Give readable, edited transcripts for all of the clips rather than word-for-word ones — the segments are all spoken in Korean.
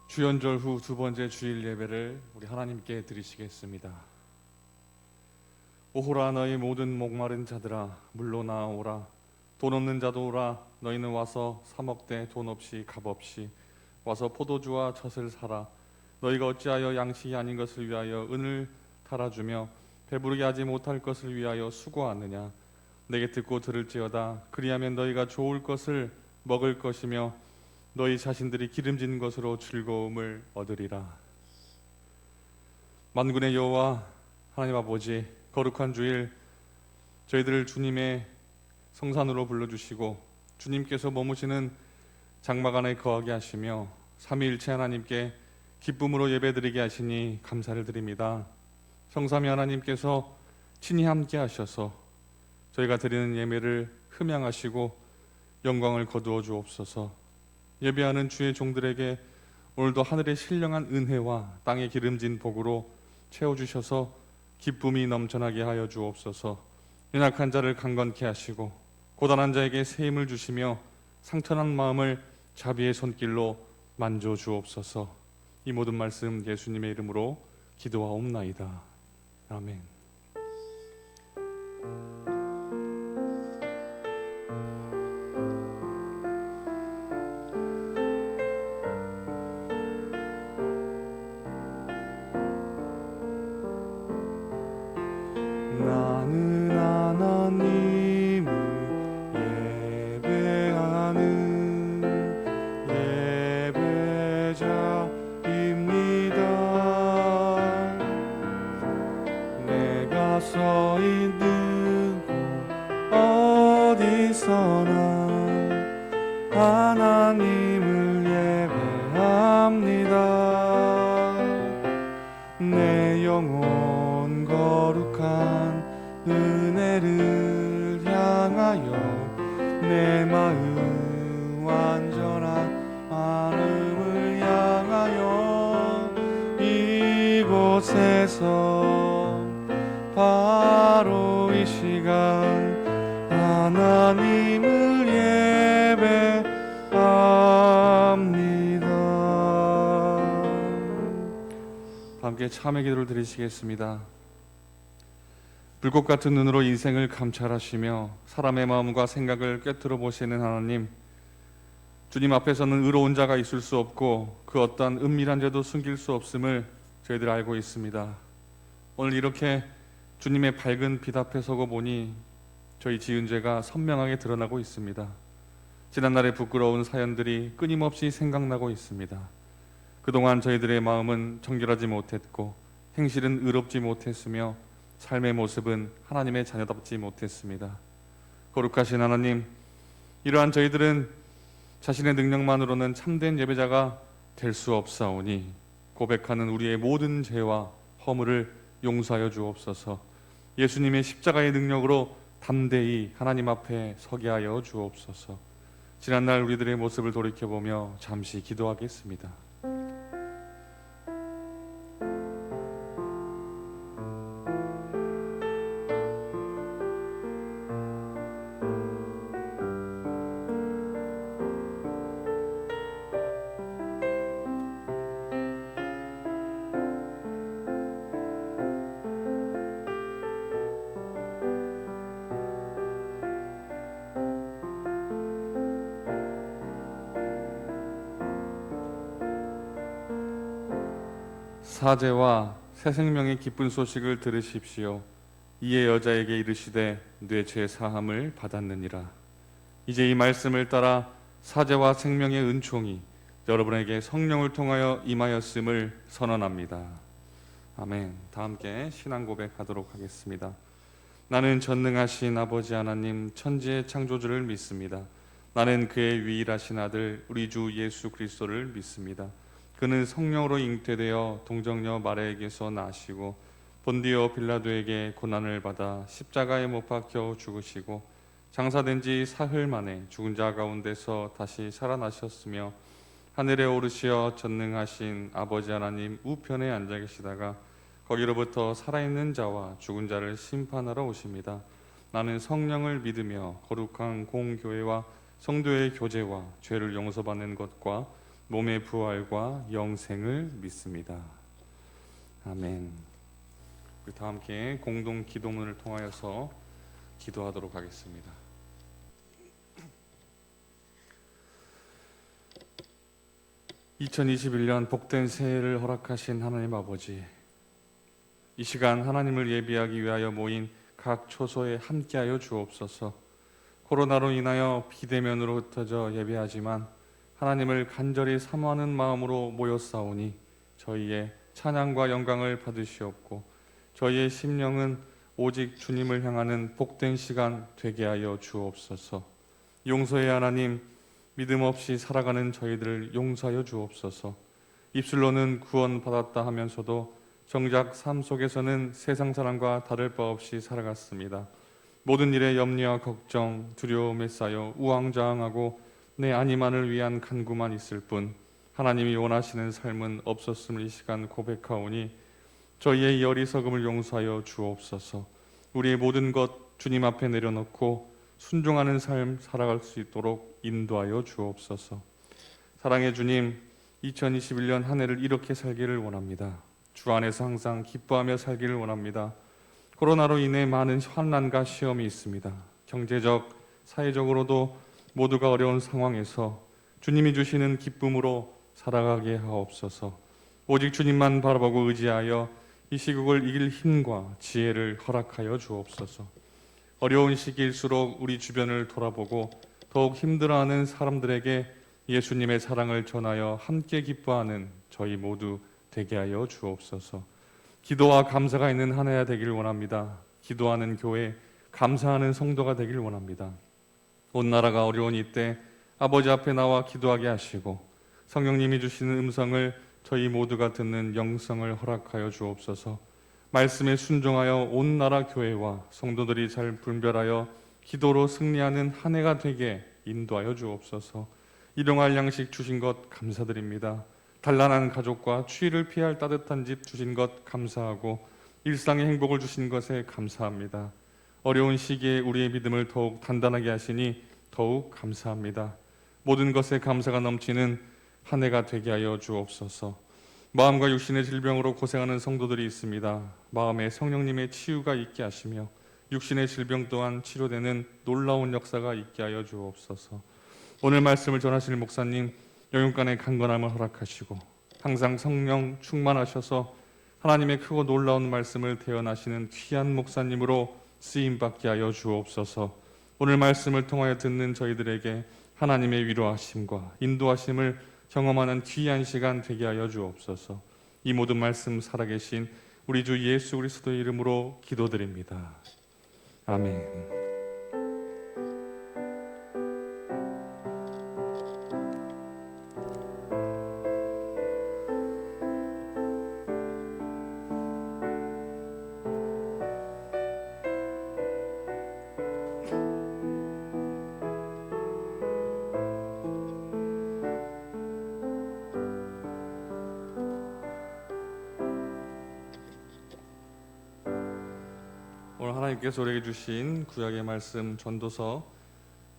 주연절 후 두 번째 주일 예배를 우리 하나님께 드리시겠습니다. 오호라 너희 모든 목마른 자들아 물로 나오라. 돈 없는 자도 오라. 너희는 와서 사 먹되 돈 없이 값 없이 와서 포도주와 젖을 사라. 너희가 어찌하여 양식이 아닌 것을 위하여 은을 달아주며 배부르게 하지 못할 것을 위하여 수고하느냐. 내게 듣고 들을지어다. 그리하면 너희가 좋을 것을 먹을 것이며 너희 자신들이 기름진 것으로 즐거움을 얻으리라. 만군의 여호와 하나님 아버지, 거룩한 주일 저희들을 주님의 성산으로 불러주시고 주님께서 머무시는 장막 안에 거하게 하시며 삼위일체 하나님께 기쁨으로 예배드리게 하시니 감사를 드립니다. 성삼위 하나님께서 친히 함께 하셔서 저희가 드리는 예배를 흠양하시고 영광을 거두어 주옵소서. 예배하는 주의 종들에게 오늘도 하늘의 신령한 은혜와 땅의 기름진 복으로 채워주셔서 기쁨이 넘쳐나게 하여 주옵소서. 연약한 자를 강건케 하시고 고단한 자에게 새 힘을 주시며 상처난 마음을 자비의 손길로 만져 주옵소서. 이 모든 말씀 예수님의 이름으로 기도하옵나이다. 아멘. 나는 하나님을 예배하는 예배자입니다. 내가 서 있는 곳 어디서나 하나님을 예배합니다. 내 영혼 거룩한 은혜를 향하여 내 마음 완전한 마음을 향하여 이곳에서 바로 이 시간 하나님을 예배합니다. 함께 참회 기도를 드리시겠습니다. 불꽃 같은 눈으로 인생을 감찰하시며 사람의 마음과 생각을 꿰뚫어 보시는 하나님, 주님 앞에서는 의로운 자가 있을 수 없고 그 어떠한 은밀한 죄도 숨길 수 없음을 저희들 알고 있습니다. 오늘 이렇게 주님의 밝은 빛 앞에 서고 보니 저희 지은 죄가 선명하게 드러나고 있습니다. 지난날의 부끄러운 사연들이 끊임없이 생각나고 있습니다. 그동안 저희들의 마음은 정결하지 못했고 행실은 의롭지 못했으며 삶의 모습은 하나님의 자녀답지 못했습니다. 거룩하신 하나님, 이러한 저희들은 자신의 능력만으로는 참된 예배자가 될 수 없사오니 고백하는 우리의 모든 죄와 허물을 용서하여 주옵소서. 예수님의 십자가의 능력으로 담대히 하나님 앞에 서게 하여 주옵소서. 지난날 우리들의 모습을 돌이켜보며 잠시 기도하겠습니다. 사제와 새 생명의 기쁜 소식을 들으십시오. 이에 여자에게 이르시되 내 죄 사함을 받았느니라. 이제 이 말씀을 따라 사제와 생명의 은총이 여러분에게 성령을 통하여 임하였음을 선언합니다. 아멘. 다 함께 신앙 고백하도록 하겠습니다. 나는 전능하신 아버지 하나님 천지의 창조주를 믿습니다. 나는 그의 유일하신 아들 우리 주 예수 그리스도를 믿습니다. 그는 성령으로 잉태되어 동정녀 마리아에게서 나시고 본디오 빌라도에게 고난을 받아 십자가에 못 박혀 죽으시고 장사된 지 사흘 만에 죽은 자 가운데서 다시 살아나셨으며 하늘에 오르시어 전능하신 아버지 하나님 우편에 앉아 계시다가 거기로부터 살아있는 자와 죽은 자를 심판하러 오십니다. 나는 성령을 믿으며 거룩한 공교회와 성도의 교제와 죄를 용서받는 것과 몸의 부활과 영생을 믿습니다. 아멘. 우리 다 함께 공동 기도문을 통하여서 기도하도록 하겠습니다. 2021년 복된 새해를 허락하신 하나님 아버지, 이 시간 하나님을 예비하기 위하여 모인 각 초소에 함께하여 주옵소서. 코로나로 인하여 비대면으로 흩어져 예배하지만 하나님을 간절히 사모하는 마음으로 모였사오니 저희의 찬양과 영광을 받으시옵고 저희의 심령은 오직 주님을 향하는 복된 시간 되게 하여 주옵소서. 용서의 하나님, 믿음 없이 살아가는 저희들을 용서하여 주옵소서. 입술로는 구원받았다 하면서도 정작 삶 속에서는 세상 사람과 다를 바 없이 살아갔습니다. 모든 일에 염려와 걱정, 두려움에 쌓여 우왕좌왕하고 내 안위만을 위한 간구만 있을 뿐 하나님이 원하시는 삶은 없었음을 이 시간 고백하오니 저희의 이 어리석음을 용서하여 주옵소서. 우리의 모든 것 주님 앞에 내려놓고 순종하는 삶 살아갈 수 있도록 인도하여 주옵소서. 사랑의 주님, 2021년 한 해를 이렇게 살기를 원합니다. 주 안에서 항상 기뻐하며 살기를 원합니다. 코로나로 인해 많은 환난과 시험이 있습니다. 경제적, 사회적으로도 모두가 어려운 상황에서 주님이 주시는 기쁨으로 살아가게 하옵소서. 오직 주님만 바라보고 의지하여 이 시국을 이길 힘과 지혜를 허락하여 주옵소서. 어려운 시기일수록 우리 주변을 돌아보고 더욱 힘들어하는 사람들에게 예수님의 사랑을 전하여 함께 기뻐하는 저희 모두 되게 하여 주옵소서. 기도와 감사가 있는 한 해가 되길 원합니다. 기도하는 교회, 감사하는 성도가 되길 원합니다. 온 나라가 어려운 이때 아버지 앞에 나와 기도하게 하시고 성령님이 주시는 음성을 저희 모두가 듣는 영성을 허락하여 주옵소서. 말씀에 순종하여 온 나라 교회와 성도들이 잘 분별하여 기도로 승리하는 한 해가 되게 인도하여 주옵소서. 일용할 양식 주신 것 감사드립니다. 단란한 가족과 추위를 피할 따뜻한 집 주신 것 감사하고 일상의 행복을 주신 것에 감사합니다. 어려운 시기에 우리의 믿음을 더욱 단단하게 하시니 더욱 감사합니다. 모든 것에 감사가 넘치는 한 해가 되게 하여 주옵소서. 마음과 육신의 질병으로 고생하는 성도들이 있습니다. 마음에 성령님의 치유가 있게 하시며 육신의 질병 또한 치료되는 놀라운 역사가 있게 하여 주옵소서. 오늘 말씀을 전하실 목사님 영육간의 강건함을 허락하시고 항상 성령 충만하셔서 하나님의 크고 놀라운 말씀을 대언하시는 귀한 목사님으로 쓰임받게 하여 주옵소서. 오늘 말씀을 통하여 듣는 저희들에게 하나님의 위로하심과 인도하심을 경험하는 귀한 시간 되게 하여 주옵소서. 이 모든 말씀 살아계신 우리 주 예수 그리스도의 이름으로 기도드립니다. 아멘. 오늘 하나님께서 우리에게 주신 구약의 말씀 전도서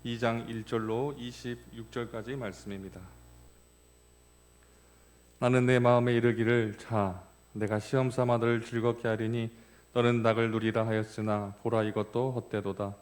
2장 1절로 26절까지 말씀입니다. 나는 내 마음에 이르기를 자 내가 시험 삼아 너를 즐겁게 하리니 너는 낙을 누리라 하였으나 보라 이것도 헛되도다.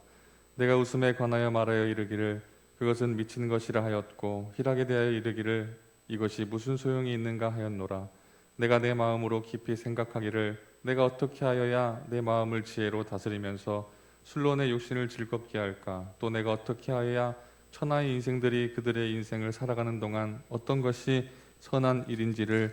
내가 웃음에 관하여 말하여 이르기를 그것은 미친 것이라 하였고 희락에 대하여 이르기를 이것이 무슨 소용이 있는가 하였노라. 내가 내 마음으로 깊이 생각하기를 내가 어떻게 하여야 내 마음을 지혜로 다스리면서 술로 내 육신을 즐겁게 할까? 또 내가 어떻게 하여야 천하의 인생들이 그들의 인생을 살아가는 동안 어떤 것이 선한 일인지를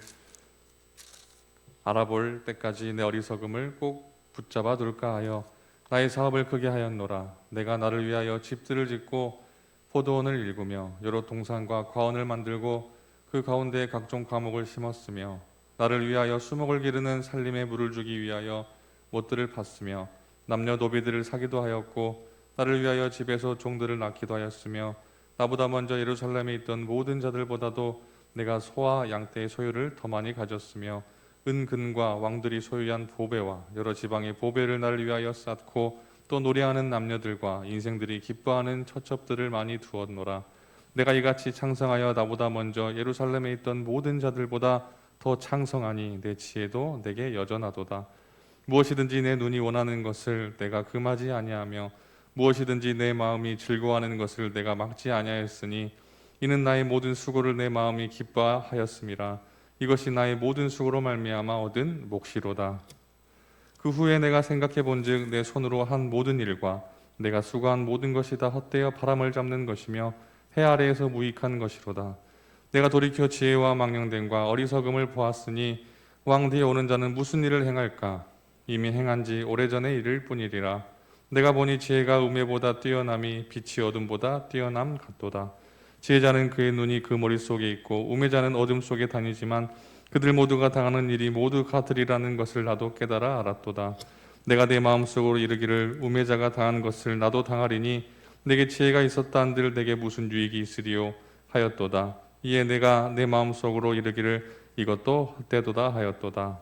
알아볼 때까지 내 어리석음을 꼭 붙잡아 둘까 하여 나의 사업을 크게 하였노라. 내가 나를 위하여 집들을 짓고 포도원을 일구며 여러 동산과 과원을 만들고 그 가운데에 각종 과목을 심었으며 나를 위하여 수목을 기르는 살림에 물을 주기 위하여 못들을 팠으며 남녀 노비들을 사기도 하였고 나를 위하여 집에서 종들을 낳기도 하였으며 나보다 먼저 예루살렘에 있던 모든 자들보다도 내가 소와 양떼의 소유를 더 많이 가졌으며 은근과 왕들이 소유한 보배와 여러 지방의 보배를 나를 위하여 쌓고 또 노래하는 남녀들과 인생들이 기뻐하는 처첩들을 많이 두었노라. 내가 이같이 창성하여 나보다 먼저 예루살렘에 있던 모든 자들보다 더 창성하니 내 지혜도 내게 여전하도다. 무엇이든지 내 눈이 원하는 것을 내가 금하지 아니하며 무엇이든지 내 마음이 즐거워하는 것을 내가 막지 아니하였으니 이는 나의 모든 수고를 내 마음이 기뻐하였음이라. 이것이 나의 모든 수고로 말미암아 얻은 몫이로다. 그 후에 내가 생각해 본즉 내 손으로 한 모든 일과 내가 수고한 모든 것이 다 헛되어 바람을 잡는 것이며 해 아래에서 무익한 것이로다. 내가 돌이켜 지혜와 망령됨과 어리석음을 보았으니 왕 뒤에 오는 자는 무슨 일을 행할까? 이미 행한 지 오래전의 일일 뿐이리라. 내가 보니 지혜가 음해보다 뛰어남이 빛이 어둠보다 뛰어남 같도다. 지혜자는 그의 눈이 그 머릿속에 있고 우매자는 어둠 속에 다니지만 그들 모두가 당하는 일이 모두 같으리라는 것을 나도 깨달아 알았도다. 내가 내 마음속으로 이르기를 우매자가 당한 것을 나도 당하리니 내게 지혜가 있었다 한들 내게 무슨 유익이 있으리요 하였도다. 이에 내가 내 마음속으로 이르기를 이것도 헛되도다 하였도다.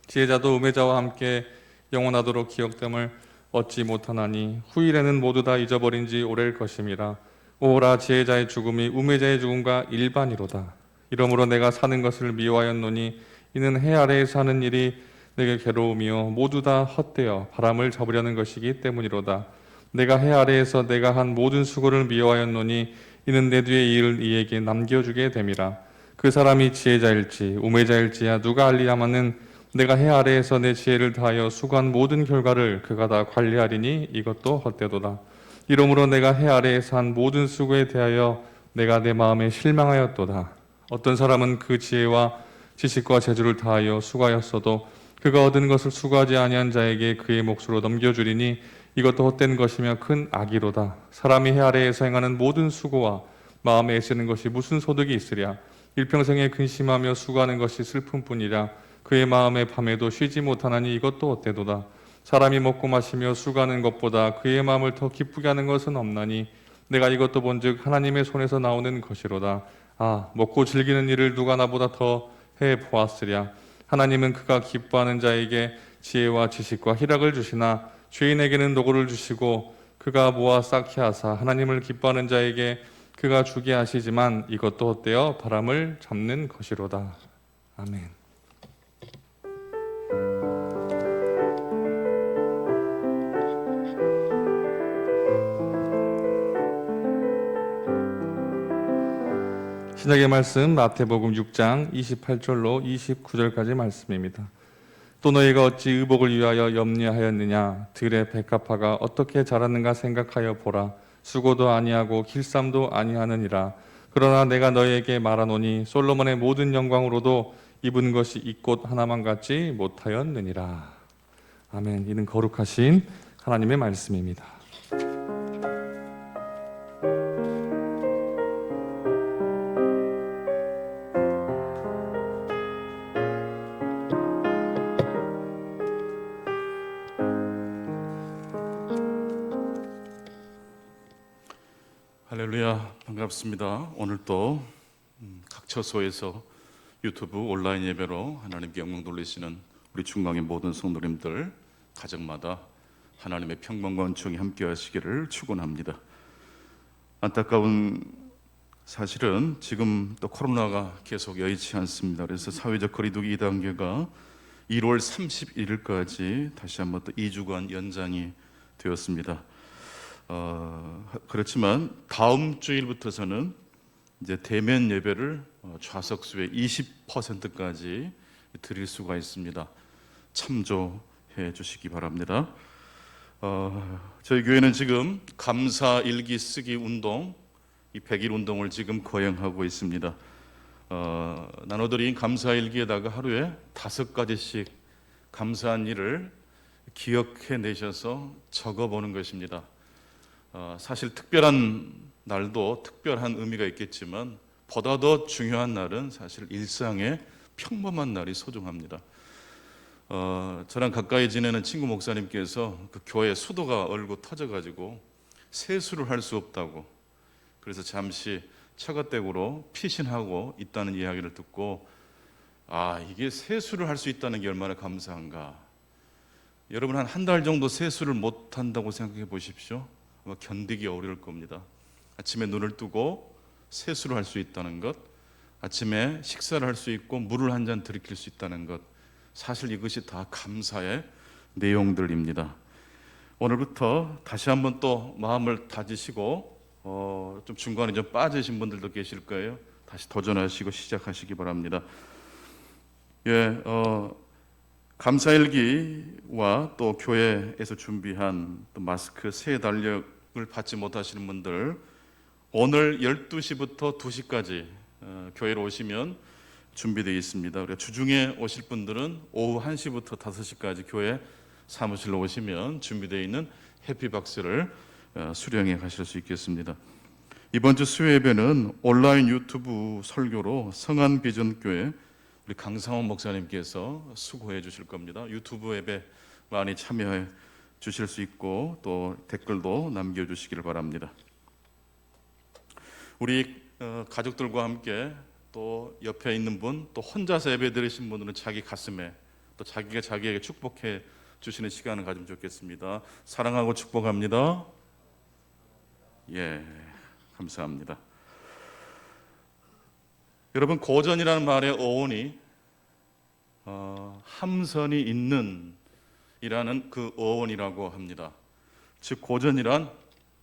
지혜자도 우매자와 함께 영원하도록 기억됨을 얻지 못하나니 후일에는 모두 다 잊어버린 지 오래일 것임이라. 오라 지혜자의 죽음이 우매자의 죽음과 일반이로다. 이러므로 내가 사는 것을 미워하였노니 이는 해 아래에 사는 일이 내게 괴로움이요 모두 다 헛되어 바람을 잡으려는 것이기 때문이로다. 내가 해 아래에서 내가 한 모든 수고를 미워하였노니 이는 내 뒤에 일을 이에게 남겨주게 됨이라. 그 사람이 지혜자일지 우매자일지야 누가 알리야마는 내가 해 아래에서 내 지혜를 다하여 수고한 모든 결과를 그가 다 관리하리니 이것도 헛되도다. 이러므로 내가 해 아래에서 한 모든 수고에 대하여 내가 내 마음에 실망하였도다. 어떤 사람은 그 지혜와 지식과 재주를 다하여 수고하였어도 그가 얻은 것을 수고하지 아니한 자에게 그의 몫으로 넘겨주리니 이것도 헛된 것이며 큰 악이로다. 사람이 해 아래에서 행하는 모든 수고와 마음에 애쓰는 것이 무슨 소득이 있으랴. 일평생에 근심하며 수고하는 것이 슬픔뿐이라. 그의 마음에 밤에도 쉬지 못하나니 이것도 헛되도다. 사람이 먹고 마시며 수고하는 것보다 그의 마음을 더 기쁘게 하는 것은 없나니 내가 이것도 본즉 하나님의 손에서 나오는 것이로다. 아, 먹고 즐기는 일을 누가 나보다 더 해 보았으랴. 하나님은 그가 기뻐하는 자에게 지혜와 지식과 희락을 주시나 죄인에게는 노고를 주시고 그가 모아 쌓게 하사 하나님을 기뻐하는 자에게 그가 주게 하시지만 이것도 헛되어 바람을 잡는 것이로다. 아멘. 신약의 말씀 마태복음 6장 28절로 29절까지 말씀입니다. 또 너희가 어찌 의복을 위하여 염려하였느냐? 들의 백합화가 어떻게 자랐는가 생각하여 보라. 수고도 아니하고 길쌈도 아니하느니라. 그러나 내가 너희에게 말하노니 솔로몬의 모든 영광으로도 입은 것이 이 꽃 하나만 같지 못하였느니라. 아멘. 이는 거룩하신 하나님의 말씀입니다. 할렐루야, 반갑습니다. 오늘 또 각 처소에서 유튜브 온라인 예배로 하나님께 영광 돌리시는 우리 중강의 모든 성도님들 가정마다 하나님의 평강과 은총이 함께 하시기를 축원합니다. 안타까운 사실은 지금 또 코로나가 계속 여의치 않습니다. 그래서 사회적 거리두기 2단계가 1월 31일까지 다시 한번 또 2주간 연장이 되었습니다. 그렇지만 다음 주일부터서는 이제 대면 예배를 좌석수의 20%까지 드릴 수가 있습니다. 참조해 주시기 바랍니다. 저희 교회는 지금 감사 일기 쓰기 운동, 이 100일 운동을 지금 거행하고 있습니다. 나눠드린 감사 일기에다가 하루에 5가지씩 감사한 일을 기억해 내셔서 적어보는 것입니다. 사실 특별한 날도 특별한 의미가 있겠지만 보다 더 중요한 날은 사실 일상의 평범한 날이 소중합니다. 저랑 가까이 지내는 친구 목사님께서 그 교회 수도가 얼고 터져가지고 세수를 할 수 없다고, 그래서 잠시 처가댁으로 피신하고 있다는 이야기를 듣고, 이게 세수를 할 수 있다는 게 얼마나 감사한가. 여러분 한 달 정도 세수를 못 한다고 생각해 보십시오. 아마 견디기 어려울 겁니다. 아침에 눈을 뜨고 세수를 할 수 있다는 것, 아침에 식사를 할 수 있고 물을 한 잔 들이킬 수 있다는 것, 사실 이것이 다 감사의 내용들입니다. 오늘부터 다시 한번 또 마음을 다지시고 좀 중간에 좀 빠지신 분들도 계실 거예요. 다시 도전하시고 시작하시기 바랍니다. 감사일기와 또 교회에서 준비한 또 마스크 새 달력을 받지 못하시는 분들, 오늘 12시부터 2시까지 교회로 오시면 준비되어 있습니다. 그리고 주중에 오실 분들은 오후 1시부터 5시까지 교회 사무실로 오시면 준비되어 있는 해피박스를 수령해 가실 수 있겠습니다. 이번 주 수요 예배는 온라인 유튜브 설교로 성안비전교회 우리 강상원 목사님께서 수고해 주실 겁니다. 유튜브 예배 많이 참여해 주실 수 있고 또 댓글도 남겨주시기를 바랍니다. 우리 가족들과 함께 또 옆에 있는 분, 또 혼자서 예배 드리신 분들은 자기 가슴에 또 자기가 자기에게 축복해 주시는 시간을 가지면 좋겠습니다. 사랑하고 축복합니다. 예, 감사합니다. 여러분, 고전이라는 말의 어원이 함선이 있는 이라는 그 어원이라고 합니다. 즉 고전이란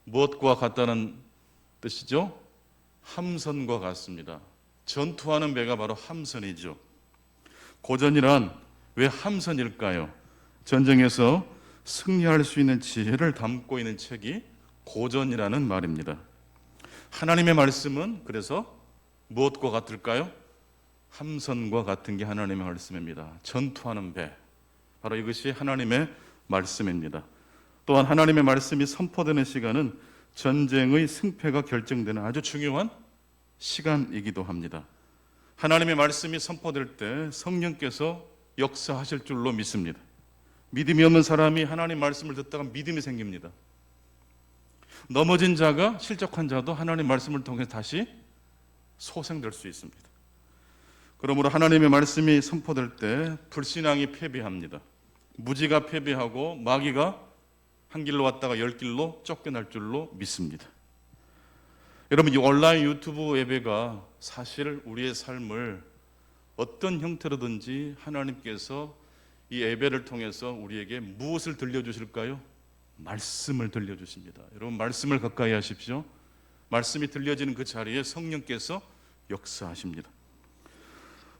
무엇과 같다는 뜻이죠? 함선과 같습니다. 전투하는 배가 바로 함선이죠. 고전이란 왜 함선일까요? 전쟁에서 승리할 수 있는 지혜를 담고 있는 책이 고전이라는 말입니다. 하나님의 말씀은 그래서 무엇과 같을까요? 함선과 같은 게 하나님의 말씀입니다. 전투하는 배, 바로 이것이 하나님의 말씀입니다. 또한 하나님의 말씀이 선포되는 시간은 전쟁의 승패가 결정되는 아주 중요한 시간이기도 합니다. 하나님의 말씀이 선포될 때 성령께서 역사하실 줄로 믿습니다. 믿음이 없는 사람이 하나님 말씀을 듣다가 믿음이 생깁니다. 넘어진 자가, 실족한 자도 하나님 말씀을 통해 다시 소생될 수 있습니다. 그러므로 하나님의 말씀이 선포될 때 불신앙이 패배합니다. 무지가 패배하고 마귀가 한 길로 왔다가 10길로 쫓겨날 줄로 믿습니다. 여러분, 이 온라인 유튜브 예배가 사실 우리의 삶을 어떤 형태로든지 하나님께서 이 예배를 통해서 우리에게 무엇을 들려주실까요? 말씀을 들려주십니다. 여러분, 말씀을 가까이 하십시오. 말씀이 들려지는 그 자리에 성령께서 역사하십니다.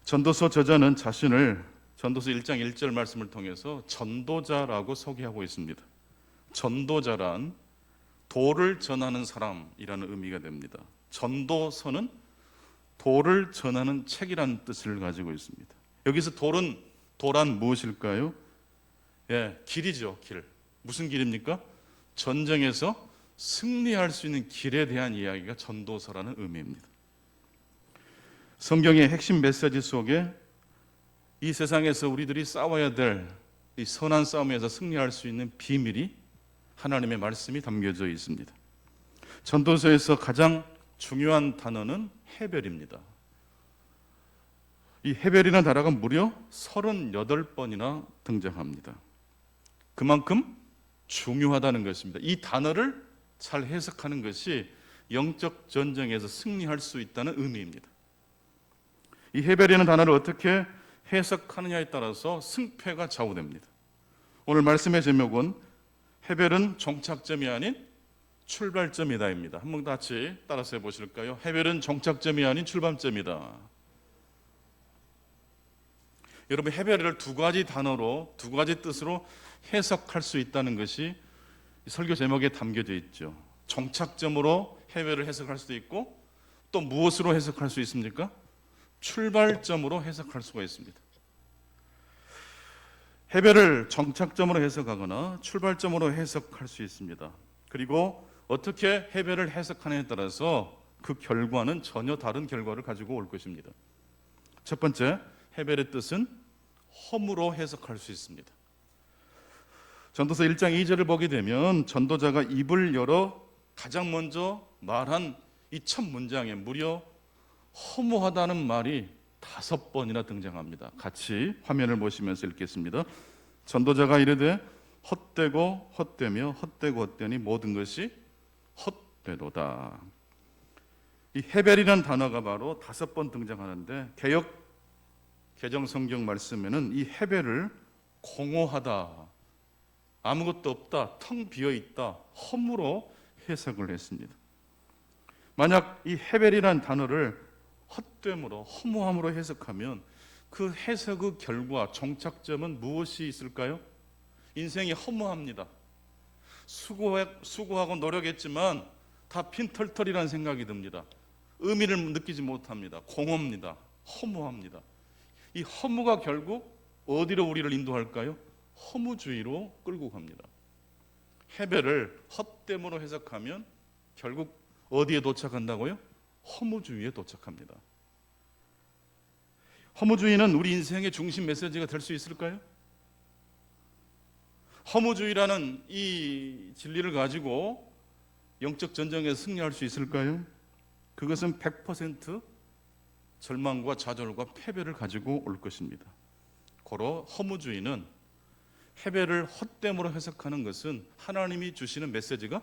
전도서 저자는 자신을 전도서 1장 1절 말씀을 통해서 전도자라고 소개하고 있습니다. 전도자란 도를 전하는 사람이라는 의미가 됩니다. 전도서는 도를 전하는 책이라는 뜻을 가지고 있습니다. 여기서 도란 무엇일까요? 길이죠, 길. 무슨 길입니까? 전쟁에서 승리할 수 있는 길에 대한 이야기가 전도서라는 의미입니다. 성경의 핵심 메시지 속에 이 세상에서 우리들이 싸워야 될 이 선한 싸움에서 승리할 수 있는 비밀이 하나님의 말씀이 담겨져 있습니다. 전도서에서 가장 중요한 단어는 해별입니다. 이 해별이라는 단어가 무려 38번이나 등장합니다. 그만큼 중요하다는 것입니다. 이 단어를 잘 해석하는 것이 영적 전쟁에서 승리할 수 있다는 의미입니다. 이 해별이라는 단어를 어떻게 해석하느냐에 따라서 승패가 좌우됩니다. 오늘 말씀의 제목은 해별은 종착점이 아닌 출발점이다입니다. 한번 같이 따라서 해보실까요? 해별은 종착점이 아닌 출발점이다. 여러분, 해별을 두 가지 단어로, 두 가지 뜻으로 해석할 수 있다는 것이 설교 제목에 담겨져 있죠. 종착점으로 해별을 해석할 수도 있고 또 무엇으로 해석할 수 있습니까? 출발점으로 해석할 수가 있습니다. 해별을 정착점으로 해석하거나 출발점으로 해석할 수 있습니다. 그리고 어떻게 해별을 해석하느냐에 따라서 그 결과는 전혀 다른 결과를 가지고 올 것입니다. 첫 번째, 해별의 뜻은 허무로 해석할 수 있습니다. 전도서 1장 2절을 보게 되면 전도자가 입을 열어 가장 먼저 말한 이 첫 문장에 무려 허무하다는 말이 5번이나 등장합니다. 같이 화면을 보시면서 읽겠습니다. 전도자가 이르되 헛되고 헛되며 헛되고 헛되니 모든 것이 헛되도다. 이 헤벨이라는 단어가 바로 5번 등장하는데 개역 개정 성경 말씀에는 이 헤벨을 공허하다, 아무것도 없다, 텅 비어 있다, 허무로 해석을 했습니다. 만약 이 헤벨이라는 단어를 헛됨으로 허무함으로 해석하면 그 해석의 결과 종착점은 무엇이 있을까요? 인생이 허무합니다. 수고하고 노력했지만 다 빈털털이라는 생각이 듭니다. 의미를 느끼지 못합니다. 공허합니다. 허무합니다. 이 허무가 결국 어디로 우리를 인도할까요? 허무주의로 끌고 갑니다. 헤벨을 헛됨으로 해석하면 결국 어디에 도착한다고요? 허무주의에 도착합니다. 허무주의는 우리 인생의 중심 메시지가 될 수 있을까요? 허무주의라는 이 진리를 가지고 영적 전쟁에 승리할 수 있을까요? 그것은 100% 절망과 좌절과 패배를 가지고 올 것입니다. 고로 허무주의는 헤벨을 헛됨으로 해석하는 것은 하나님이 주시는 메시지가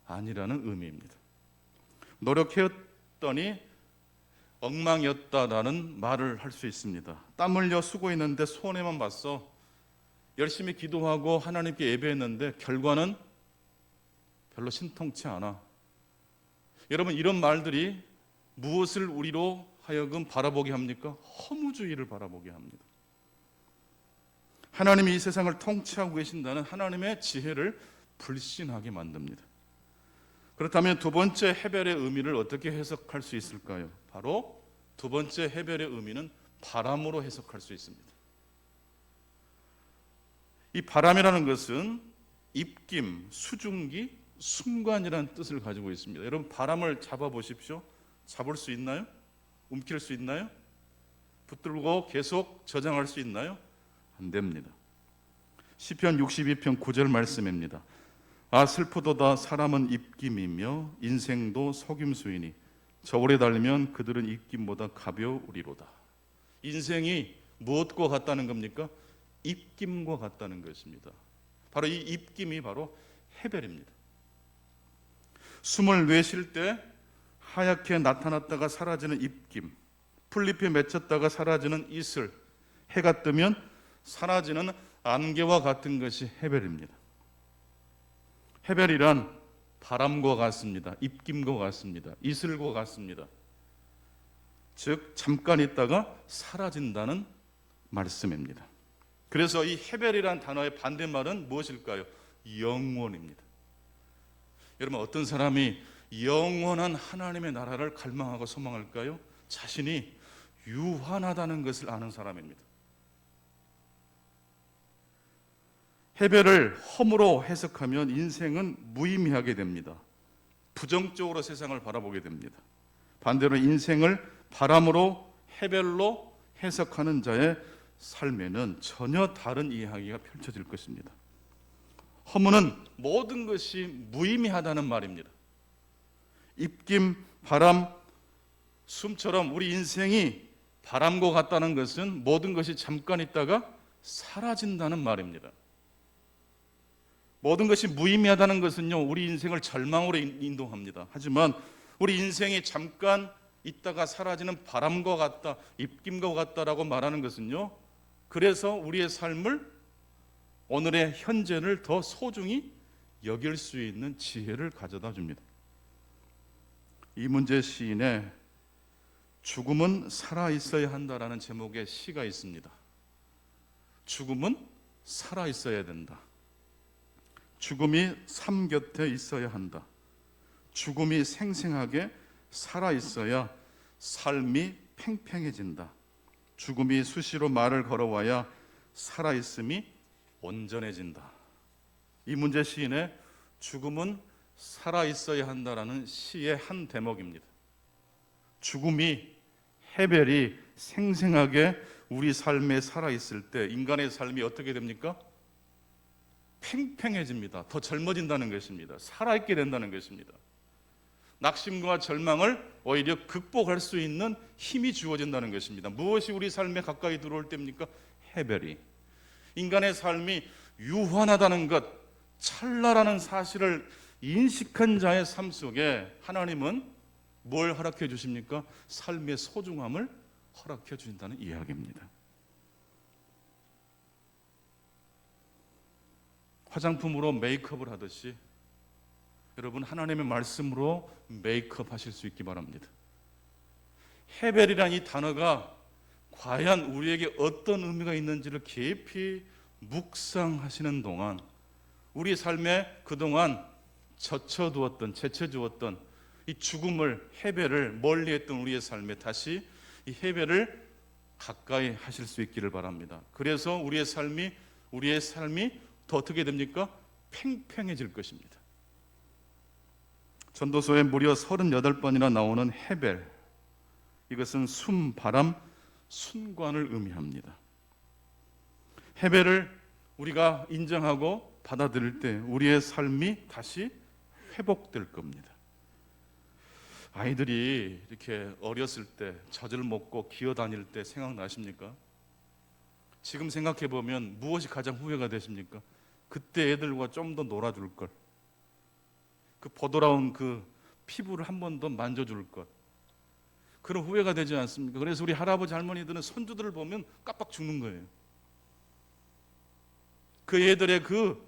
아니라는 의미입니다. 노력했더니 엉망이었다라는 말을 할 수 있습니다. 땀 흘려 수고했는데 손해만 봤어. 열심히 기도하고 하나님께 예배했는데 결과는 별로 신통치 않아. 여러분, 이런 말들이 무엇을 우리로 하여금 바라보게 합니까? 허무주의를 바라보게 합니다. 하나님이 이 세상을 통치하고 계신다는 하나님의 지혜를 불신하게 만듭니다. 그렇다면 두 번째 헤벨의 의미를 어떻게 해석할 수 있을까요? 바로 두 번째 헤벨의 의미는 바람으로 해석할 수 있습니다. 이 바람이라는 것은 입김, 수증기, 순간이라는 뜻을 가지고 있습니다. 여러분, 바람을 잡아보십시오. 잡을 수 있나요? 움킬 수 있나요? 붙들고 계속 저장할 수 있나요? 안 됩니다. 시편 62편 9절 말씀입니다. 아, 슬프도다. 사람은 입김이며 인생도 속임수이니 저울에 달리면 그들은 입김보다 가벼우리로다. 인생이 무엇과 같다는 겁니까? 입김과 같다는 것입니다. 바로 이 입김이 바로 헤벨입니다. 숨을 내쉴 때 하얗게 나타났다가 사라지는 입김, 풀잎에 맺혔다가 사라지는 이슬, 해가 뜨면 사라지는 안개와 같은 것이 헤벨입니다. 헤벨이란 바람과 같습니다. 입김과 같습니다. 이슬과 같습니다. 즉 잠깐 있다가 사라진다는 말씀입니다. 그래서 이 헤벨이란 단어의 반대말은 무엇일까요? 영원입니다. 여러분, 어떤 사람이 영원한 하나님의 나라를 갈망하고 소망할까요? 자신이 유한하다는 것을 아는 사람입니다. 헤벨을 험으로 해석하면 인생은 무의미하게 됩니다. 부정적으로 세상을 바라보게 됩니다. 반대로 인생을 바람으로 헤벨로 해석하는 자의 삶에는 전혀 다른 이야기가 펼쳐질 것입니다. 허무는 모든 것이 무의미하다는 말입니다. 입김, 바람, 숨처럼 우리 인생이 바람과 같다는 것은 모든 것이 잠깐 있다가 사라진다는 말입니다. 모든 것이 무의미하다는 것은요, 우리 인생을 절망으로 인도합니다. 하지만 우리 인생이 잠깐 있다가 사라지는 바람과 같다, 입김과 같다라고 말하는 것은요, 그래서 우리의 삶을, 오늘의 현재를 더 소중히 여길 수 있는 지혜를 가져다 줍니다. 이문재 시인의 죽음은 살아있어야 한다라는 제목의 시가 있습니다. 죽음은 살아있어야 된다. 죽음이 삶 곁에 있어야 한다. 죽음이 생생하게 살아있어야 삶이 팽팽해진다. 죽음이 수시로 말을 걸어와야 살아있음이 온전해진다. 이문재 시인의 죽음은 살아있어야 한다라는 시의 한 대목입니다. 죽음이, 헤벨이 생생하게 우리 삶에 살아있을 때 인간의 삶이 어떻게 됩니까? 팽팽해집니다. 더 젊어진다는 것입니다. 살아있게 된다는 것입니다. 낙심과 절망을 오히려 극복할 수 있는 힘이 주어진다는 것입니다. 무엇이 우리 삶에 가까이 들어올 때입니까? 헤벨이. 인간의 삶이 유한하다는 것, 찰나라는 사실을 인식한 자의 삶 속에 하나님은 뭘 허락해 주십니까? 삶의 소중함을 허락해 주신다는 이야기입니다. 화장품으로 메이크업을 하듯이 여러분 하나님의 말씀으로 메이크업 하실 수 있기 바랍니다. 헤벨이란 이 단어가 과연 우리에게 어떤 의미가 있는지를 깊이 묵상하시는 동안 우리 삶에 그동안 젖혀두었던 제쳐두었던 이 죽음을 헤벨을 멀리했던 우리의 삶에 다시 이 헤벨을 가까이 하실 수 있기를 바랍니다. 그래서 우리의 삶이 더 어떻게 됩니까? 팽팽해질 것입니다. 전도서에 무려 38번이나 나오는 헤벨, 이것은 숨, 바람, 순관을 의미합니다. 헤벨을 우리가 인정하고 받아들일 때 우리의 삶이 다시 회복될 겁니다. 아이들이 이렇게 어렸을 때 젖을 먹고 기어다닐 때 생각나십니까? 지금 생각해 보면 무엇이 가장 후회가 되십니까? 그때 애들과 좀 더 놀아줄 걸, 그 보드라운 그 피부를 한 번 더 만져줄 것, 그런 후회가 되지 않습니까? 그래서 우리 할아버지 할머니들은 손주들을 보면 깜빡 죽는 거예요. 그 애들의 그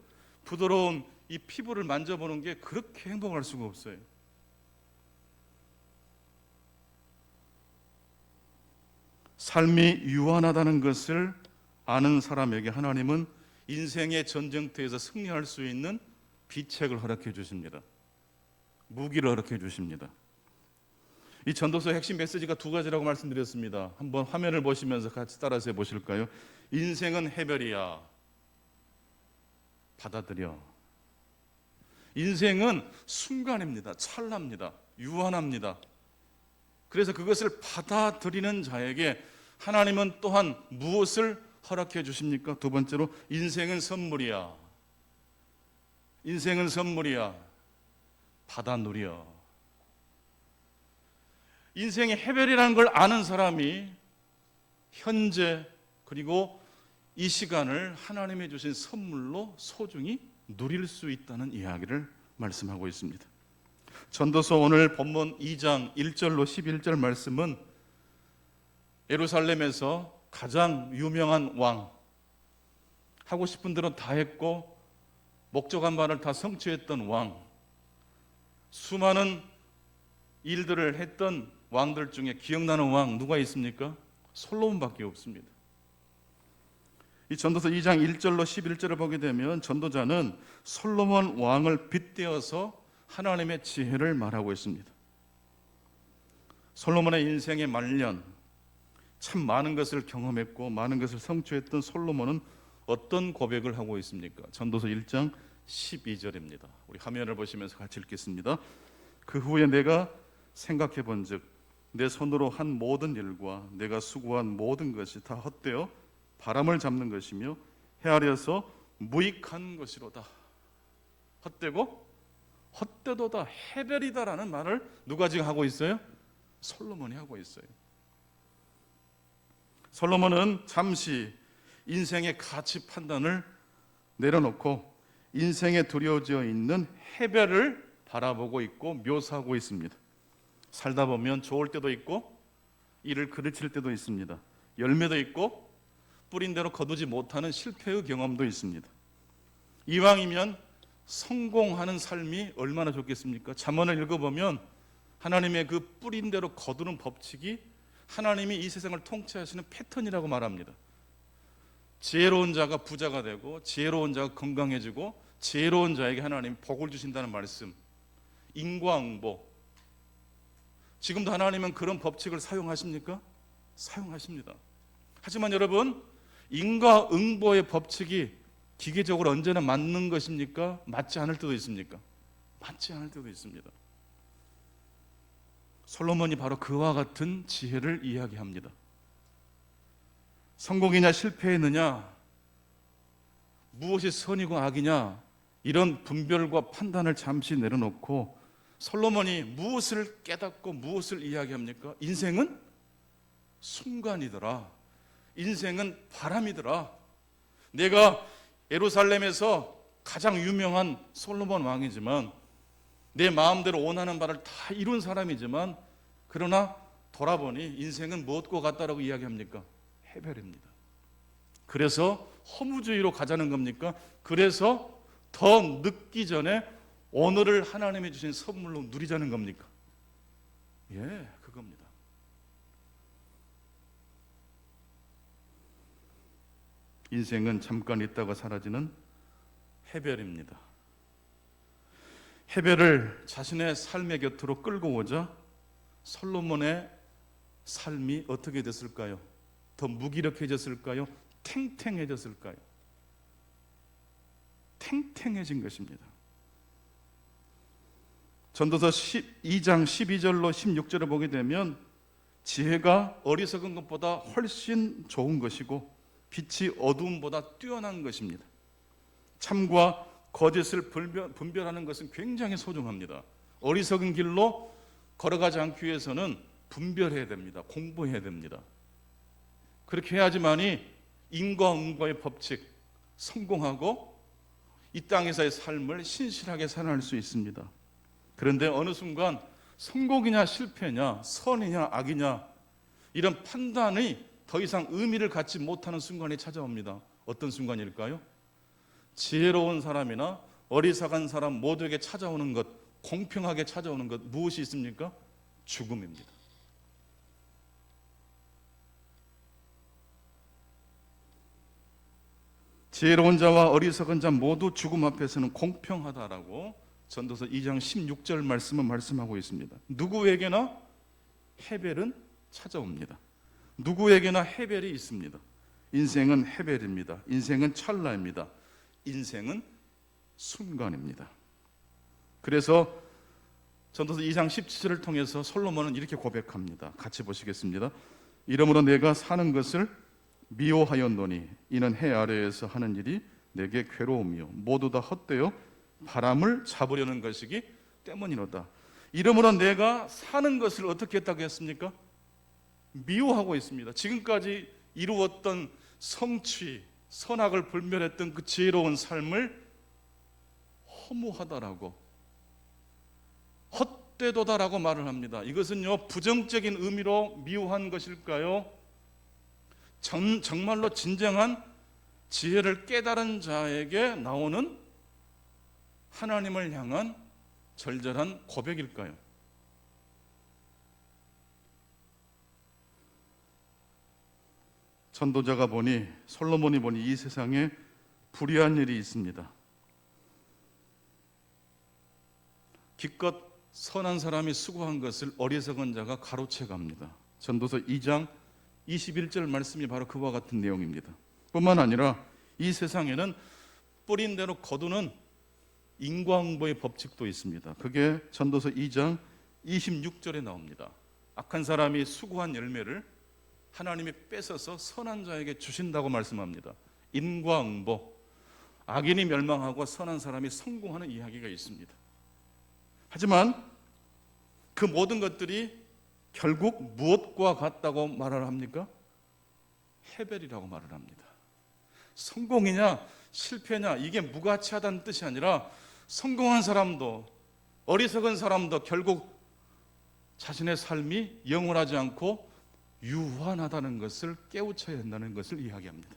부드러운 이 피부를 만져보는 게 그렇게 행복할 수가 없어요. 삶이 유한하다는 것을 아는 사람에게 하나님은 인생의 전쟁터에서 승리할 수 있는 비책을 허락해 주십니다. 무기를 허락해 주십니다. 이 전도서의 핵심 메시지가 두 가지라고 말씀드렸습니다. 한번 화면을 보시면서 같이 따라서 해보실까요? 인생은 헤벨이야. 받아들여. 인생은 순간입니다. 찰나입니다. 유한합니다. 그래서 그것을 받아들이는 자에게 하나님은 또한 무엇을 허락해 주십니까? 두 번째로 인생은 선물이야. 인생은 선물이야. 받아 누려. 인생의 헤벨이라는 걸 아는 사람이 현재 그리고 이 시간을 하나님이 주신 선물로 소중히 누릴 수 있다는 이야기를 말씀하고 있습니다. 전도서 오늘 본문 2장 1절로 11절 말씀은 예루살렘에서 가장 유명한 왕, 하고 싶은 대로 다 했고 목적한 바를 다 성취했던 왕, 수많은 일들을 했던 왕들 중에 기억나는 왕 누가 있습니까? 솔로몬밖에 없습니다. 이 전도서 2장 1절로 11절을 보게 되면 전도자는 솔로몬 왕을 빗대어서 하나님의 지혜를 말하고 있습니다. 솔로몬의 인생의 말년, 참 많은 것을 경험했고 많은 것을 성취했던 솔로몬은 어떤 고백을 하고 있습니까? 전도서 1장 12절입니다. 우리 화면을 보시면서 같이 읽겠습니다. 그 후에 내가 생각해 본즉 내 손으로 한 모든 일과 내가 수고한 모든 것이 다 헛되어 바람을 잡는 것이며 헤아려서 무익한 것이로다. 헛되고 헛되도다, 헤벨이다라는 말을 누가 지금 하고 있어요? 솔로몬이 하고 있어요. 솔로몬은 잠시 인생의 가치 판단을 내려놓고 인생에 두려워져 있는 헤벨을 바라보고 있고 묘사하고 있습니다. 살다 보면 좋을 때도 있고 이를 그르칠 때도 있습니다. 열매도 있고 뿌린 대로 거두지 못하는 실패의 경험도 있습니다. 이왕이면 성공하는 삶이 얼마나 좋겠습니까? 잠언을 읽어보면 하나님의 그 뿌린 대로 거두는 법칙이 하나님이 이 세상을 통치하시는 패턴이라고 말합니다. 지혜로운 자가 부자가 되고 지혜로운 자가 건강해지고 지혜로운 자에게 하나님이 복을 주신다는 말씀, 인과응보. 지금도 하나님은 그런 법칙을 사용하십니까? 사용하십니다. 하지만 여러분, 인과응보의 법칙이 기계적으로 언제나 맞는 것입니까? 맞지 않을 때도 있습니까? 맞지 않을 때도 있습니다. 솔로몬이 바로 그와 같은 지혜를 이야기합니다. 성공이냐 실패했느냐, 무엇이 선이고 악이냐, 이런 분별과 판단을 잠시 내려놓고 솔로몬이 무엇을 깨닫고 무엇을 이야기합니까? 인생은 순간이더라. 인생은 바람이더라. 내가 예루살렘에서 가장 유명한 솔로몬 왕이지만 내 마음대로 원하는 바를 다 이룬 사람이지만 그러나 돌아보니 인생은 무엇과 같다라고 이야기합니까? 해별입니다. 그래서 허무주의로 가자는 겁니까? 그래서 더 늦기 전에 오늘을 하나님이 주신 선물로 누리자는 겁니까? 예, 그겁니다. 인생은 잠깐 있다가 사라지는 해별입니다. 해별을 자신의 삶의 곁으로 끌고 오자 솔로몬의 삶이 어떻게 됐을까요? 더 무기력해졌을까요? 탱탱해졌을까요? 탱탱해진 것입니다. 전도서 12장 12절로 16절을 보게 되면 지혜가 어리석은 것보다 훨씬 좋은 것이고 빛이 어두움보다 뛰어난 것입니다. 참과 거짓을 분별하는 것은 굉장히 소중합니다. 어리석은 길로 걸어가지 않기 위해서는 분별해야 됩니다. 공부해야 됩니다. 그렇게 해야지만이 인과응보의 법칙 성공하고 이 땅에서의 삶을 신실하게 살아갈 수 있습니다. 그런데 어느 순간 성공이냐 실패냐 선이냐 악이냐 이런 판단이 더 이상 의미를 갖지 못하는 순간이 찾아옵니다. 어떤 순간일까요? 지혜로운 사람이나 어리석은 사람 모두에게 찾아오는 것, 공평하게 찾아오는 것 무엇이 있습니까? 죽음입니다. 지혜로운 자와 어리석은 자 모두 죽음 앞에서는 공평하다라고 전도서 2장 16절 말씀은 말씀하고 있습니다. 누구에게나 해별은 찾아옵니다. 누구에게나 해별이 있습니다. 인생은 해별입니다. 인생은 찰나입니다. 인생은 순간입니다. 그래서 전도서 2장 17절을 통해서 솔로몬은 이렇게 고백합니다. 같이 보시겠습니다. 이러므로 내가 사는 것을 미워하였노니 이는 해 아래에서 하는 일이 내게 괴로움이요 모두 다 헛되어 바람을 잡으려는 것이기 때문이로다. 이러므로 내가 사는 것을 어떻게 했다고 했습니까? 미워하고 있습니다. 지금까지 이루었던 성취, 선악을 분별했던 그 지혜로운 삶을 허무하다라고 헛되도다라고 말을 합니다. 이것은요 부정적인 의미로 미워한 것일까요? 정말로 진정한 지혜를 깨달은 자에게 나오는 하나님을 향한 절절한 고백일까요? 전도자가 보니 솔로몬이 보니 이 세상에 불의한 일이 있습니다. 기껏 선한 사람이 수고한 것을 어리석은 자가 가로채 갑니다. 전도서 2장 21절 말씀이 바로 그와 같은 내용입니다. 뿐만 아니라 이 세상에는 뿌린 대로 거두는 인과응보의 법칙도 있습니다. 그게 전도서 2장 26절에 나옵니다. 악한 사람이 수고한 열매를 하나님이 뺏어서 선한 자에게 주신다고 말씀합니다. 인과응보, 악인이 멸망하고 선한 사람이 성공하는 이야기가 있습니다. 하지만 그 모든 것들이 결국 무엇과 같다고 말을 합니까? 해별이라고 말을 합니다. 성공이냐 실패냐 이게 무가치하다는 뜻이 아니라 성공한 사람도 어리석은 사람도 결국 자신의 삶이 영원하지 않고 유한하다는 것을 깨우쳐야 한다는 것을 이야기합니다.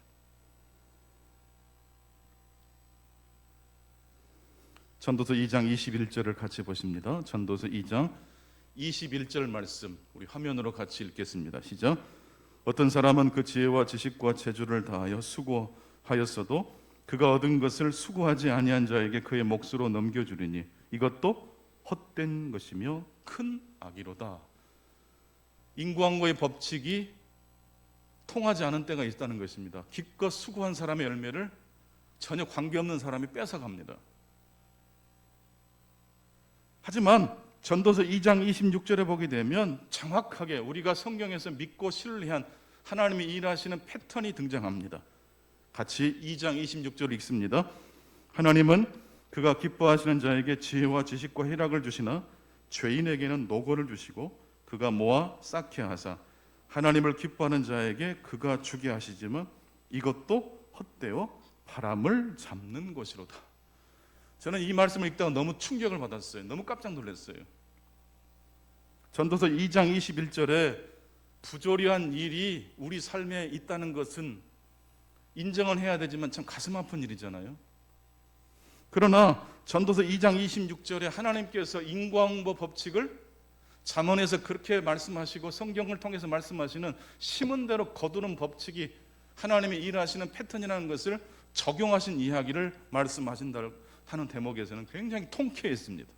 전도서 2장 21절을 같이 보십니다. 전도서 2장 21절 말씀 우리 화면으로 같이 읽겠습니다. 시작. 어떤 사람은 그 지혜와 지식과 재주를 다하여 수고하였어도 그가 얻은 것을 수고하지 아니한 자에게 그의 몫으로 넘겨주리니 이것도 헛된 것이며 큰 악이로다. 인과응보의 법칙이 통하지 않은 때가 있다는 것입니다. 기껏 수고한 사람의 열매를 전혀 관계없는 사람이 뺏어갑니다. 하지만 전도서 2장 26절에 보게 되면 정확하게 우리가 성경에서 믿고 신뢰한 하나님이 일하시는 패턴이 등장합니다. 같이 2장 26절을 읽습니다. 하나님은 그가 기뻐하시는 자에게 지혜와 지식과 희락을 주시나 죄인에게는 노고를 주시고 그가 모아 쌓게 하사 하나님을 기뻐하는 자에게 그가 주게 하시지만 이것도 헛되어 바람을 잡는 것이로다. 저는 이 말씀을 읽다가 너무 충격을 받았어요. 너무 깜짝 놀랐어요. 전도서 2장 21절에 부조리한 일이 우리 삶에 있다는 것은 인정은 해야 되지만 참 가슴 아픈 일이잖아요. 그러나 전도서 2장 26절에 하나님께서 인과응보 법칙을 잠언에서 그렇게 말씀하시고 성경을 통해서 말씀하시는 심은 대로 거두는 법칙이 하나님이 일하시는 패턴이라는 것을 적용하신 이야기를 말씀하신다 하는 대목에서는 굉장히 통쾌했습니다.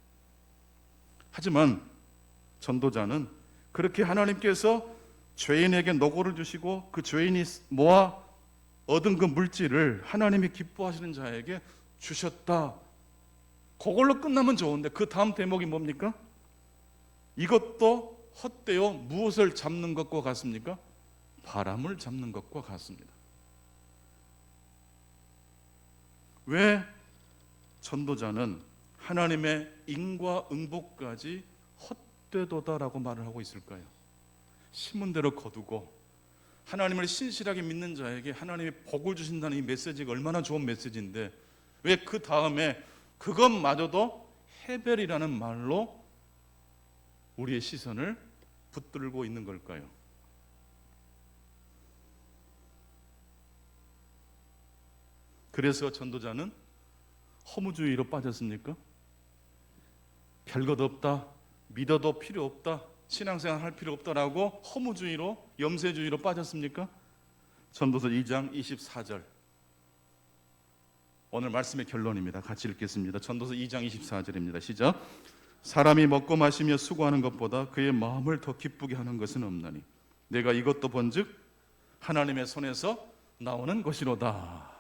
하지만 전도자는 그렇게 하나님께서 죄인에게 노고를 주시고 그 죄인이 모아 얻은 그 물질을 하나님이 기뻐하시는 자에게 주셨다. 그걸로 끝나면 좋은데 그 다음 대목이 뭡니까? 이것도 헛되어 무엇을 잡는 것과 같습니까? 바람을 잡는 것과 같습니다. 왜 전도자는 하나님의 인과응보까지 헛되도다라고 말을 하고 있을까요? 심은 대로 거두고 하나님을 신실하게 믿는 자에게 하나님이 복을 주신다는 이 메시지가 얼마나 좋은 메시지인데 왜 그 다음에 그것마저도 해별이라는 말로 우리의 시선을 붙들고 있는 걸까요? 그래서 전도자는 허무주의로 빠졌습니까? 별것 없다, 믿어도 필요 없다, 신앙생활 할 필요 없다라고 허무주의로, 염세주의로 빠졌습니까? 전도서 2장 24절 오늘 말씀의 결론입니다. 같이 읽겠습니다. 전도서 2장 24절입니다. 시작. 사람이 먹고 마시며 수고하는 것보다 그의 마음을 더 기쁘게 하는 것은 없나니 내가 이것도 본즉 하나님의 손에서 나오는 것이로다.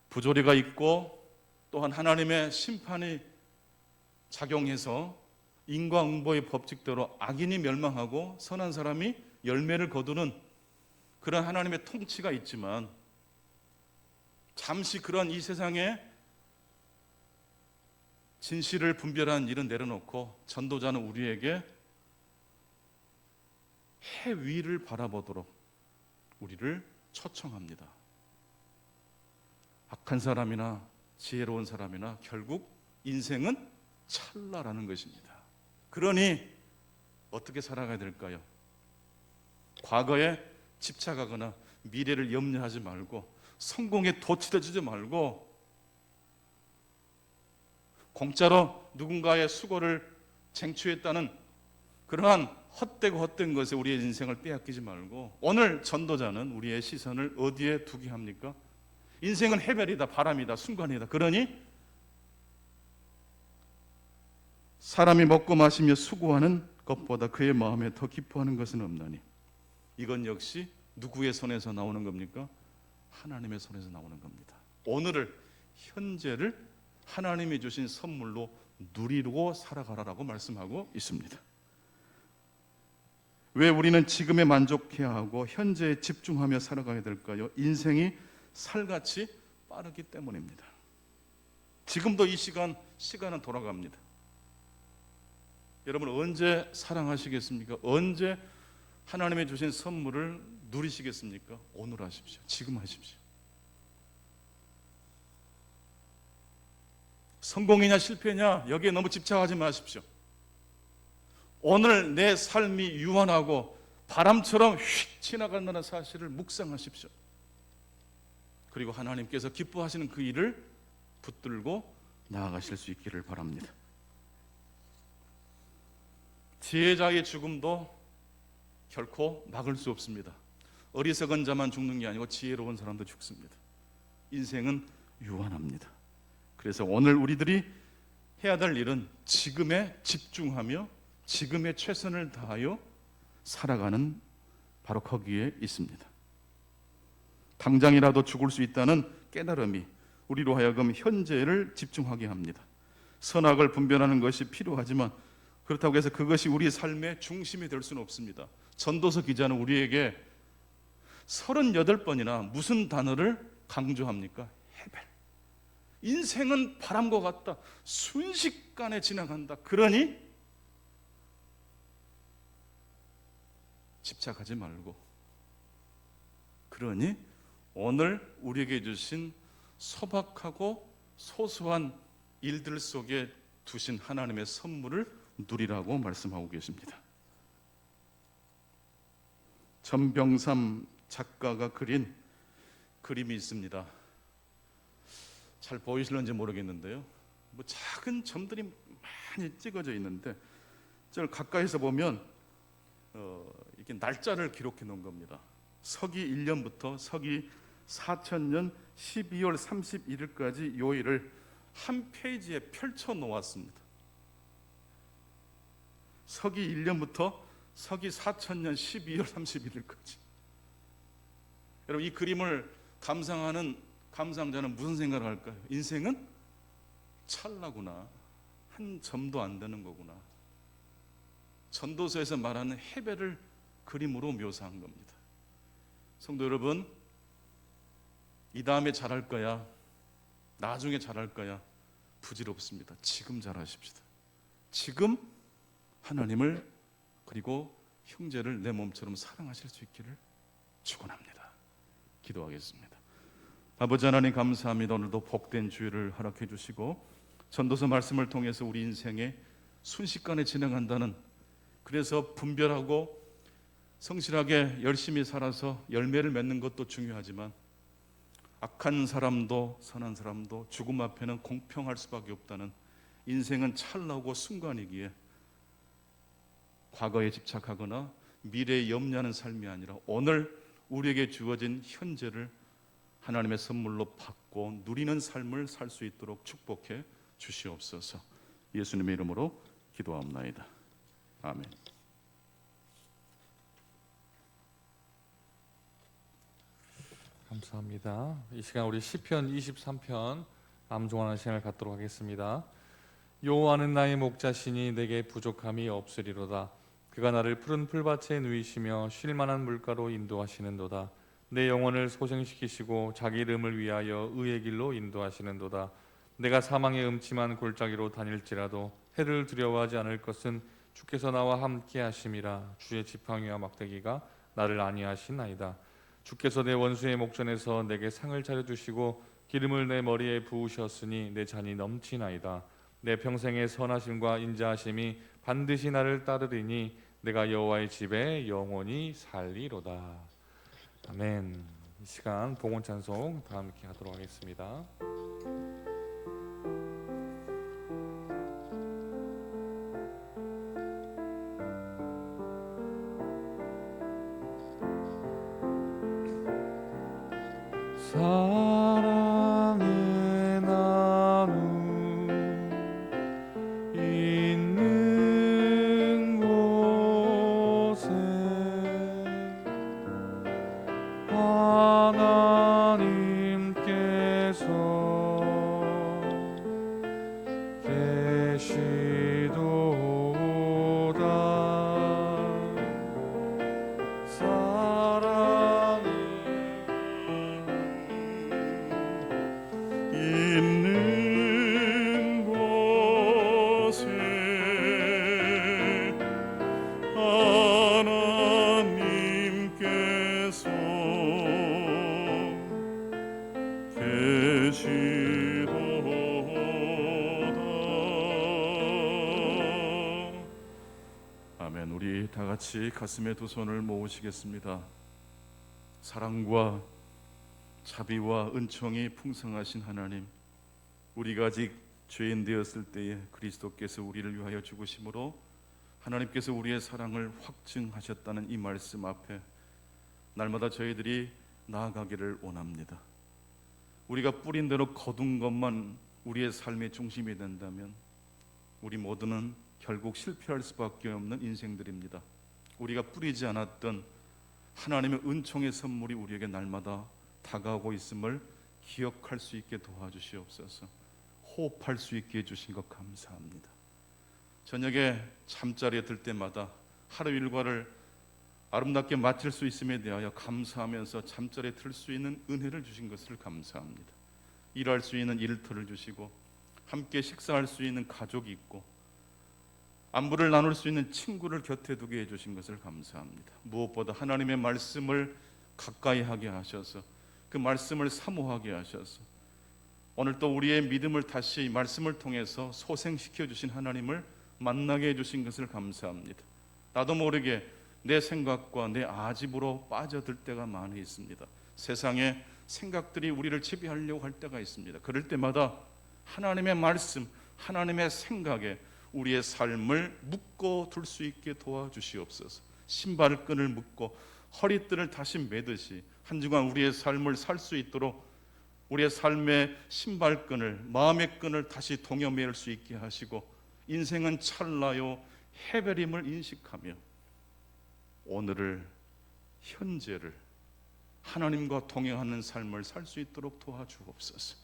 부조리가 있고 또한 하나님의 심판이 작용해서 인과응보의 법칙대로 악인이 멸망하고 선한 사람이 열매를 거두는 그런 하나님의 통치가 있지만 잠시 그런 이 세상에 진실을 분별하는 일은 내려놓고 전도자는 우리에게 해 위를 바라보도록 우리를 초청합니다. 악한 사람이나 지혜로운 사람이나 결국 인생은 찰나라는 것입니다. 그러니 어떻게 살아가야 될까요? 과거에 집착하거나 미래를 염려하지 말고 성공에 도취되지 말고 공짜로 누군가의 수고를 쟁취했다는 그러한 헛되고 헛된 것에 우리의 인생을 빼앗기지 말고 오늘 전도자는 우리의 시선을 어디에 두게 합니까? 인생은 해별이다, 바람이다, 순간이다. 그러니 사람이 먹고 마시며 수고하는 것보다 그의 마음에 더 기뻐하는 것은 없나니 이건 역시 누구의 손에서 나오는 겁니까? 하나님의 손에서 나오는 겁니다. 오늘을 현재를 하나님이 주신 선물로 누리고 살아가라라고 말씀하고 있습니다. 왜 우리는 지금에 만족해야 하고 현재에 집중하며 살아가야 될까요? 인생이 살같이 빠르기 때문입니다. 지금도 이 시간은 돌아갑니다. 여러분 언제 사랑하시겠습니까? 언제 하나님이 주신 선물을 누리시겠습니까? 오늘 하십시오. 지금 하십시오. 성공이냐 실패냐 여기에 너무 집착하지 마십시오. 오늘 내 삶이 유한하고 바람처럼 휙 지나간다는 사실을 묵상하십시오. 그리고 하나님께서 기뻐하시는 그 일을 붙들고 나아가실 수 있기를 바랍니다. 지혜자의 죽음도 결코 막을 수 없습니다. 어리석은 자만 죽는 게 아니고 지혜로운 사람도 죽습니다. 인생은 유한합니다. 그래서 오늘 우리들이 해야 될 일은 지금에 집중하며 지금의 최선을 다하여 살아가는 바로 거기에 있습니다. 당장이라도 죽을 수 있다는 깨달음이 우리로 하여금 현재를 집중하게 합니다. 선악을 분별하는 것이 필요하지만 그렇다고 해서 그것이 우리의 삶의 중심이 될 수는 없습니다. 전도서 기자는 우리에게 38번이나 무슨 단어를 강조합니까? 해별. 인생은 바람과 같다. 순식간에 지나간다. 그러니 집착하지 말고 그러니 오늘 우리에게 주신 소박하고 소소한 일들 속에 두신 하나님의 선물을 누리라고 말씀하고 계십니다. 전병삼 작가가 그린 그림이 있습니다. 잘 보이실런지 모르겠는데요. 뭐 작은 점들이 많이 찍어져 있는데 저를 가까이서 보면 이렇게 날짜를 기록해 놓은 겁니다. 서기 1년부터 서기 4천년 12월 31일까지 요일을 한 페이지에 펼쳐 놓았습니다. 서기 1년부터 서기 4천년 12월 31일까지. 여러분, 이 그림을 감상하는 감상자는 무슨 생각을 할까요? 인생은 찰나구나. 한 점도 안 되는 거구나. 전도서에서 말하는 해배를 그림으로 묘사한 겁니다. 성도 여러분, 이 다음에 잘할 거야, 나중에 잘할 거야, 부질없습니다. 지금 잘하십시다. 지금 하나님을 그리고 형제를 내 몸처럼 사랑하실 수 있기를 축원합니다. 기도하겠습니다. 아버지 하나님, 감사합니다. 오늘도 복된 주일을 허락해 주시고 전도서 말씀을 통해서 우리 인생에 순식간에 진행한다는, 그래서 분별하고 성실하게 열심히 살아서 열매를 맺는 것도 중요하지만 악한 사람도 선한 사람도 죽음 앞에는 공평할 수밖에 없다는, 인생은 찰나고 순간이기에 과거에 집착하거나 미래에 염려하는 삶이 아니라 오늘 우리에게 주어진 현재를 하나님의 선물로 받고 누리는 삶을 살 수 있도록 축복해 주시옵소서. 예수님의 이름으로 기도합나이다. 아멘. 감사합니다. 이 시간 우리 시편 23편 암송하는 시간을 갖도록 하겠습니다. 여호와는 나의 목자시니 내게 부족함이 없으리로다. 그가 나를 푸른 풀밭에 누이시며 쉴 만한 물가로 인도하시는도다. 내 영혼을 소생시키시고 자기 이름을 위하여 의의 길로 인도하시는도다. 내가 사망의 음침한 골짜기로 다닐지라도 해를 두려워하지 않을 것은 주께서 나와 함께 하심이라. 주의 지팡이와 막대기가 나를 안위하시나이다. 주께서 내 원수의 목전에서 내게 상을 차려주시고 기름을 내 머리에 부으셨으니 내 잔이 넘치나이다. 내 평생의 선하심과 인자하심이 반드시 나를 따르리니 내가 여호와의 집에 영원히 살리로다. 아멘. 이 시간 봉헌 찬송 다 함께 하도록 하겠습니다. 사랑의 나눔 있는 곳에 하나님께서 계시도다. 사랑이 있는 곳에 하나님께서 계시도다. 아멘. 우리 다 같이 가슴에 두 손을 모으시겠습니다. 사랑과 자비와 은총이 풍성하신 하나님, 우리가 아직 죄인 되었을 때에 그리스도께서 우리를 위하여 죽으심으로 하나님께서 우리의 사랑을 확증하셨다는 이 말씀 앞에 날마다 저희들이 나아가기를 원합니다. 우리가 뿌린 대로 거둔 것만 우리의 삶의 중심이 된다면 우리 모두는 결국 실패할 수밖에 없는 인생들입니다. 우리가 뿌리지 않았던 하나님의 은총의 선물이 우리에게 날마다 다가오고 있음을 기억할 수 있게 도와주시옵소서. 호흡할 수 있게 해주신 것 감사합니다. 저녁에 잠자리에 들 때마다 하루 일과를 아름답게 마칠 수 있음에 대하여 감사하면서 잠자리에 들 수 있는 은혜를 주신 것을 감사합니다. 일할 수 있는 일터를 주시고 함께 식사할 수 있는 가족이 있고 안부를 나눌 수 있는 친구를 곁에 두게 해주신 것을 감사합니다. 무엇보다 하나님의 말씀을 가까이 하게 하셔서 그 말씀을 사모하게 하셔서 오늘 또 우리의 믿음을 다시 말씀을 통해서 소생시켜 주신 하나님을 만나게 해주신 것을 감사합니다. 나도 모르게 내 생각과 내 아집으로 빠져들 때가 많이 있습니다. 세상의 생각들이 우리를 지배하려고 할 때가 있습니다. 그럴 때마다 하나님의 말씀, 하나님의 생각에 우리의 삶을 묶어 둘 수 있게 도와주시옵소서. 신발끈을 묶고 허리끈을 다시 매듯이 한 주간 우리의 삶을 살 수 있도록 우리의 삶의 신발끈을, 마음의 끈을 다시 동여맬 수 있게 하시고, 인생은 찰나요 해별임을 인식하며 오늘을, 현재를 하나님과 동행하는 삶을 살 수 있도록 도와주옵소서.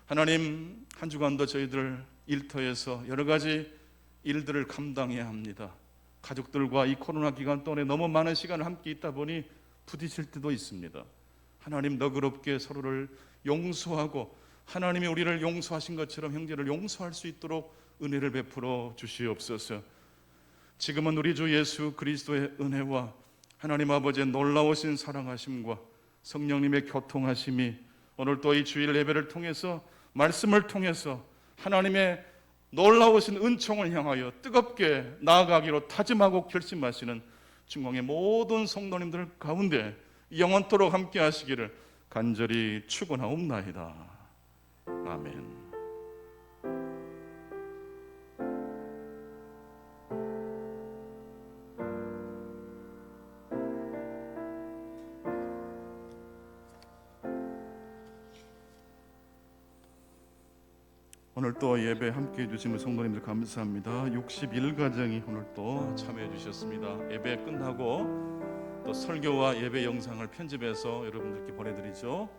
하나님, 한 주간도 저희들 일터에서 여러 가지 일들을 감당해야 합니다. 가족들과 이 코로나 기간 동안에 너무 많은 시간을 함께 있다 보니 부딪힐 때도 있습니다. 하나님, 너그럽게 서로를 용서하고 하나님이 우리를 용서하신 것처럼 형제를 용서할 수 있도록 은혜를 베풀어 주시옵소서. 지금은 우리 주 예수 그리스도의 은혜와 하나님 아버지의 놀라우신 사랑하심과 성령님의 교통하심이 오늘 또 이 주일 예배를 통해서, 말씀을 통해서 하나님의 놀라우신 은총을 향하여 뜨겁게 나아가기로 다짐하고 결심하시는 중앙의 모든 성도님들 가운데 영원토록 함께 하시기를 간절히 축원하옵나이다. 아멘. 오늘 또 예배 함께 해주시는 성도님들 감사합니다. 61가정이 오늘 또 참여해 주셨습니다. 예배 끝나고 또 설교와 예배 영상을 편집해서 여러분들께 보내드리죠.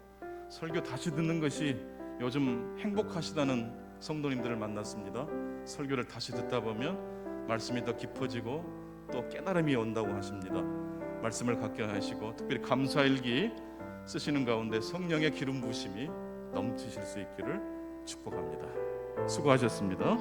설교 다시 듣는 것이 요즘 행복하시다는 성도님들을 만났습니다. 설교를 다시 듣다 보면 말씀이 더 깊어지고 또 깨달음이 온다고 하십니다. 말씀을 갖게 하시고 특별히 감사일기 쓰시는 가운데 성령의 기름 부으심이 넘치실 수 있기를 축복합니다. 수고하셨습니다.